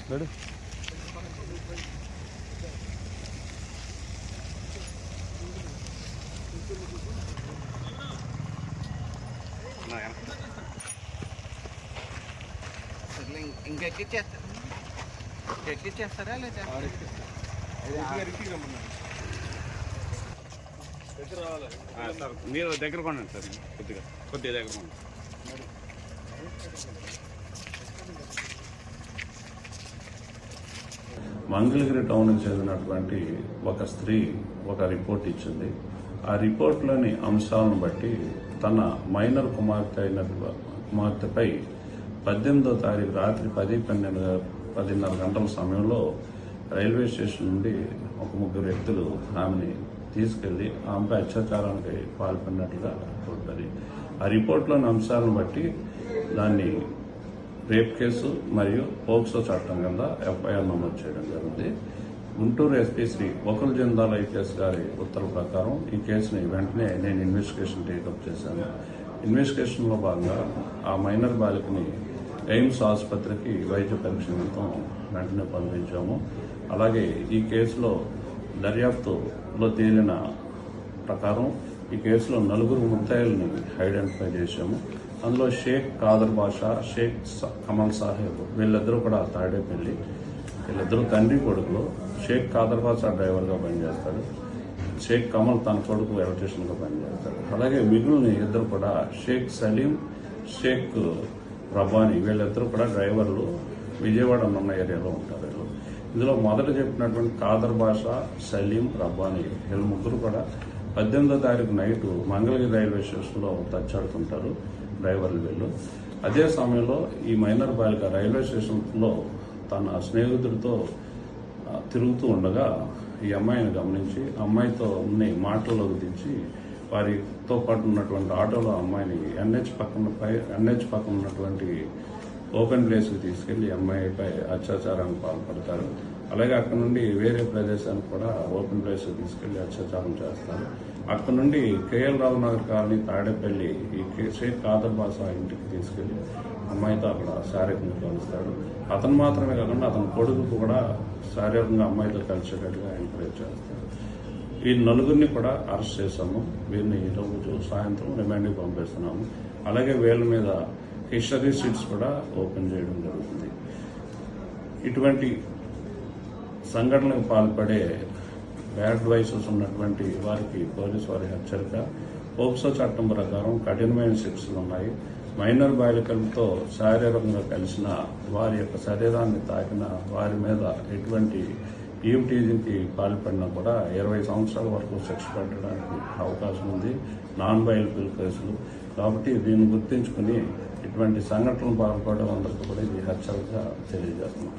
ఇంకెక్కిచ్చేస్తారా లేదా మీరు దగ్గర కొనండి సార్, కొద్దిగా దగ్గర కొనండి. మంగళగిరి టౌన్కి చెందినటువంటి ఒక స్త్రీ ఒక రిపోర్ట్ ఇచ్చింది. ఆ రిపోర్ట్లోని అంశాలను బట్టి తన మైనర్ కుమార్తెపై 18వ తారీఖు రాత్రి 10:30 గంటల సమయంలో రైల్వే స్టేషన్ నుండి ఒక ముగ్గురు వ్యక్తులు ఆమెని తీసుకెళ్లి ఆమెపై అత్యాచారానికి పాల్పడినట్లుగా రిపోర్ట్ అది. ఆ రిపోర్ట్లోని అంశాలను బట్టి దాన్ని రేప్ కేసు మరియు పోక్సో చట్టం కింద ఎఫ్ఐఆర్ నమోదు చేయడం జరిగింది. గుంటూరు ఎస్పీ శ్రీ ఒకల్ జిందాల్ ఐపీఎస్ గారి ఉత్తర్వుల ప్రకారం ఈ కేసుని వెంటనే నేను ఇన్వెస్టిగేషన్ టేకప్ చేశాను. ఇన్వెస్టిగేషన్లో భాగంగా ఆ మైనర్ బాలికని ఎయిమ్స్ ఆసుపత్రికి వైద్య పరీక్ష నిమిత్తం వెంటనే పంపించాము. అలాగే ఈ కేసులో దర్యాప్తులో తేలిన ప్రకారం ఈ కేసులో 4 ముద్దాయిల్ని ఐడెంటిఫై చేశాము. అందులో షేక్ కాదర్ బాషా, షేక్ కమల్ సాహెబ్ వీళ్ళిద్దరూ కూడా తాడేపల్లి, వీళ్ళిద్దరూ తండ్రి కొడుకులు. షేక్ కాదర్ బాషా డ్రైవర్గా పనిచేస్తాడు, షేక్ కమల్ తన కొడుకు ఎలక్ట్రీషియన్గా పనిచేస్తాడు. అలాగే మిగిలిన ఇద్దరు కూడా షేక్ సలీం, షేక్ రబ్బానీ వీళ్ళిద్దరూ కూడా డ్రైవర్లు, విజయవాడ ఉన్న ఏరియాలో ఉంటారు. ఇందులో మొదట చెప్పినటువంటి కాదర్ బాషా, సలీం, రబ్బానీ వీళ్ళ ముగ్గురు కూడా 18వ తారీఖు నైటు మంగళగిరి రైల్వే స్టేషన్లో తచ్చాడుతుంటారు డ్రైవర్లు వీళ్ళు. అదే సమయంలో ఈ మైనర్ బాలిక రైల్వే స్టేషన్లో తన స్నేహితుడితో తిరుగుతూ ఉండగా ఈ అమ్మాయిని గమనించి అమ్మాయితో ఉన్న మాటల్లోకి దించి వారితో పాటు ఉన్నటువంటి ఆటోలో అమ్మాయిని ఎన్హెచ్ పక్కన ఉన్నటువంటి ఓపెన్ ప్లేస్కి తీసుకెళ్లి అమ్మాయిపై అత్యాచారానికి పాల్పడతారు. అలాగే అక్కడ నుండి వేరే ప్రదేశానికి కూడా ఓపెన్ ప్లేస్కి తీసుకెళ్లి అత్యాచారం చేస్తారు. అక్కడ నుండి కేఎల్ రావు నగర్ కాలనీ తాడేపల్లి ఈ షేక్ కాదర్ బాషా ఇంటికి తీసుకెళ్లి అమ్మాయితో అక్కడ శారీరకంగా కలుస్తాడు. అతను మాత్రమే కాకుండా అతని కొడుకు కూడా శారీరకంగా అమ్మాయితో కలిసేటట్టుగా ఎంకరేజ్ చేస్తాడు. ఈ 4గురిని కూడా అరెస్ట్ చేశాము. వీరిని ఈరోజు సాయంత్రం రిమాండ్కి పంపిస్తున్నాము. అలాగే వీళ్ళ మీద హిస్టరీ షీట్స్ కూడా ఓపెన్ చేయడం జరుగుతుంది. ఇటువంటి సంఘటనలకు పాల్పడే బ్యాడ్ వైసెస్ ఉన్నటువంటి వారికి పోలీసు వారి హెచ్చరిక, పోక్సో చట్టం ప్రకారం కఠినమైన శిక్షలు ఉన్నాయి. మైనర్ బాలికలతో శారీరకంగా కలిసిన వారి యొక్క శరీరాన్ని తాకిన వారి మీద ఎటువంటి ఈవ్టీజింగ్కి పాల్పడినా కూడా 20 సంవత్సరాల వరకు శిక్ష పెట్టడానికి అవకాశం ఉంది, నాన్ బెయిలబుల్ కేసులు. కాబట్టి దీన్ని గుర్తించుకుని ఇటువంటి సంఘటనలు పాల్పడడం అందరికీ కూడా ఇది హెచ్చరికగా తెలియజేస్తున్నాం.